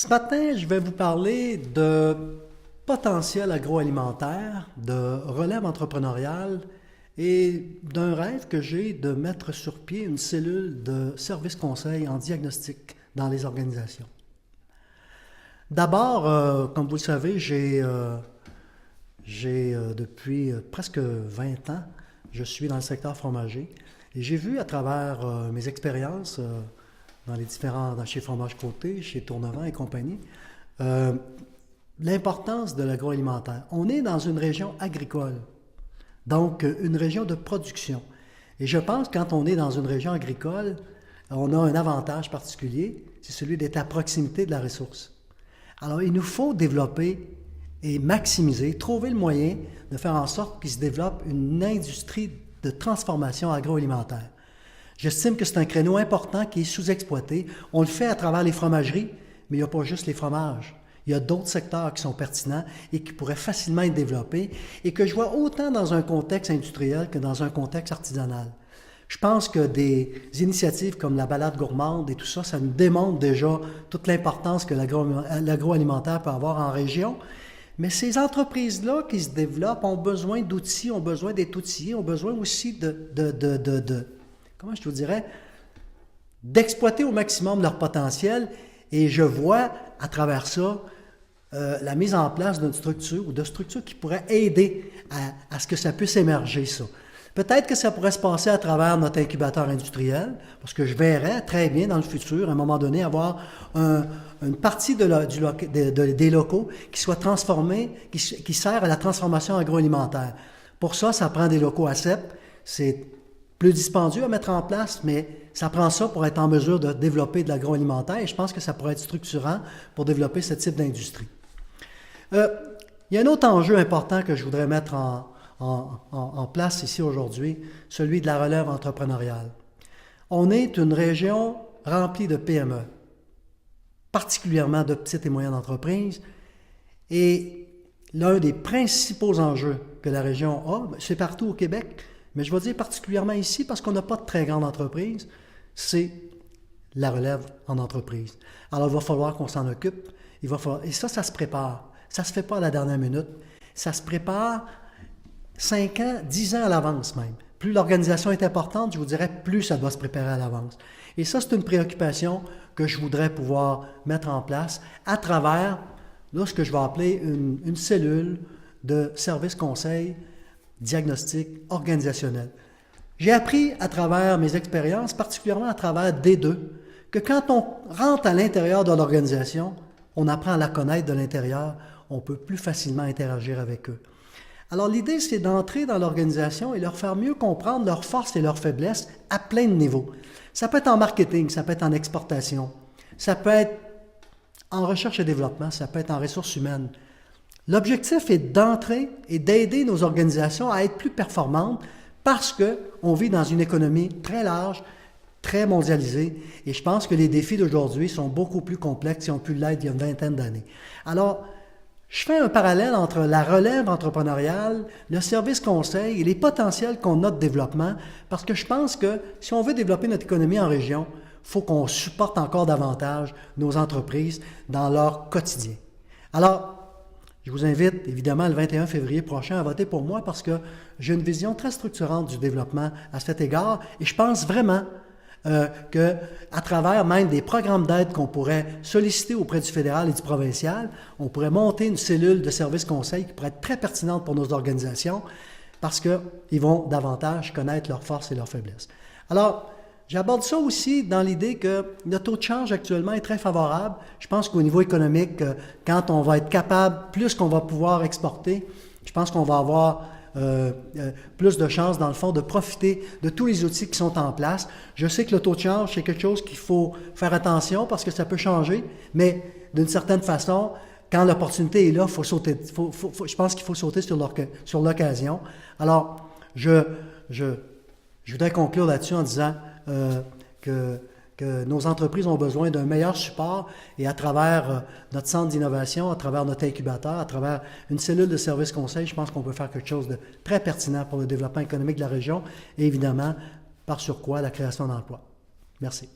Ce matin, je vais vous parler de potentiel agroalimentaire, de relève entrepreneuriale et d'un rêve que j'ai de mettre sur pied une cellule de service conseil en diagnostic dans les organisations. D'abord, comme vous le savez, depuis presque 20 ans, je suis dans le secteur fromager et j'ai vu à travers mes expériences chez Fromage Côté, chez Tournevent et compagnie, l'importance de l'agroalimentaire. On est dans une région agricole, donc une région de production. Et je pense que quand on est dans une région agricole, on a un avantage particulier, c'est celui d'être à proximité de la ressource. Alors, il nous faut développer et maximiser, trouver le moyen de faire en sorte qu'il se développe une industrie de transformation agroalimentaire. J'estime que c'est un créneau important qui est sous-exploité. On le fait à travers les fromageries, mais il n'y a pas juste les fromages. Il y a d'autres secteurs qui sont pertinents et qui pourraient facilement être développés et que je vois autant dans un contexte industriel que dans un contexte artisanal. Je pense que des initiatives comme la balade gourmande et tout ça, ça nous démontre déjà toute l'importance que l'agroalimentaire peut avoir en région. Mais ces entreprises-là qui se développent ont besoin d'outils, ont besoin d'être outillées, ont besoin aussi comment je vous dirais, d'exploiter au maximum leur potentiel. Et je vois à travers ça la mise en place d'une structure ou de structures qui pourraient aider à ce que ça puisse émerger, ça. Peut-être que ça pourrait se passer à travers notre incubateur industriel, parce que je verrais très bien dans le futur, à un moment donné, avoir une partie des locaux qui soit transformée, qui sert à la transformation agroalimentaire. Pour ça, ça prend des locaux ACEP. C'est plus dispendieux à mettre en place, mais ça prend ça pour être en mesure de développer de l'agroalimentaire et je pense que ça pourrait être structurant pour développer ce type d'industrie. Il y a un autre enjeu important que je voudrais mettre en place ici aujourd'hui, celui de la relève entrepreneuriale. On est une région remplie de PME, particulièrement de petites et moyennes entreprises, et l'un des principaux enjeux que la région a, c'est partout au Québec, mais je vais dire particulièrement ici parce qu'on n'a pas de très grande entreprise, c'est la relève en entreprise. Alors, il va falloir qu'on s'en occupe. Et ça se prépare. Ça ne se fait pas à la dernière minute. Ça se prépare 5 ans, 10 ans à l'avance même. Plus l'organisation est importante, je vous dirais, plus ça doit se préparer à l'avance. Et ça, c'est une préoccupation que je voudrais pouvoir mettre en place à travers ce que je vais appeler une cellule de service conseil diagnostic organisationnel. J'ai appris à travers mes expériences, particulièrement à travers D2, que quand on rentre à l'intérieur de l'organisation, on apprend à la connaître de l'intérieur, on peut plus facilement interagir avec eux. Alors l'idée, c'est d'entrer dans l'organisation et leur faire mieux comprendre leurs forces et leurs faiblesses à plein de niveaux. Ça peut être en marketing, ça peut être en exportation, ça peut être en recherche et développement, ça peut être en ressources humaines. L'objectif est d'entrer et d'aider nos organisations à être plus performantes parce qu'on vit dans une économie très large, très mondialisée, et je pense que les défis d'aujourd'hui sont beaucoup plus complexes qu'ils ont pu l'être il y a une vingtaine d'années. Alors, je fais un parallèle entre la relève entrepreneuriale, le service conseil et les potentiels qu'on a de développement, parce que je pense que si on veut développer notre économie en région, il faut qu'on supporte encore davantage nos entreprises dans leur quotidien. Alors, je vous invite évidemment le 21 février prochain à voter pour moi parce que j'ai une vision très structurante du développement à cet égard et je pense vraiment qu'à travers même des programmes d'aide qu'on pourrait solliciter auprès du fédéral et du provincial, on pourrait monter une cellule de service conseil qui pourrait être très pertinente pour nos organisations parce qu'ils vont davantage connaître leurs forces et leurs faiblesses. Alors, j'aborde ça aussi dans l'idée que le taux de change actuellement est très favorable. Je pense qu'au niveau économique, quand on va être capable, plus qu'on va pouvoir exporter, je pense qu'on va avoir plus de chances, dans le fond, de profiter de tous les outils qui sont en place. Je sais que le taux de change, c'est quelque chose qu'il faut faire attention parce que ça peut changer, mais d'une certaine façon, quand l'opportunité est là, je pense qu'il faut sauter sur l'occasion. Alors, je voudrais conclure là-dessus en disant que nos entreprises ont besoin d'un meilleur support et à travers notre centre d'innovation, à travers notre incubateur, à travers une cellule de service conseil, je pense qu'on peut faire quelque chose de très pertinent pour le développement économique de la région et évidemment, par surcroît, la création d'emplois. Merci.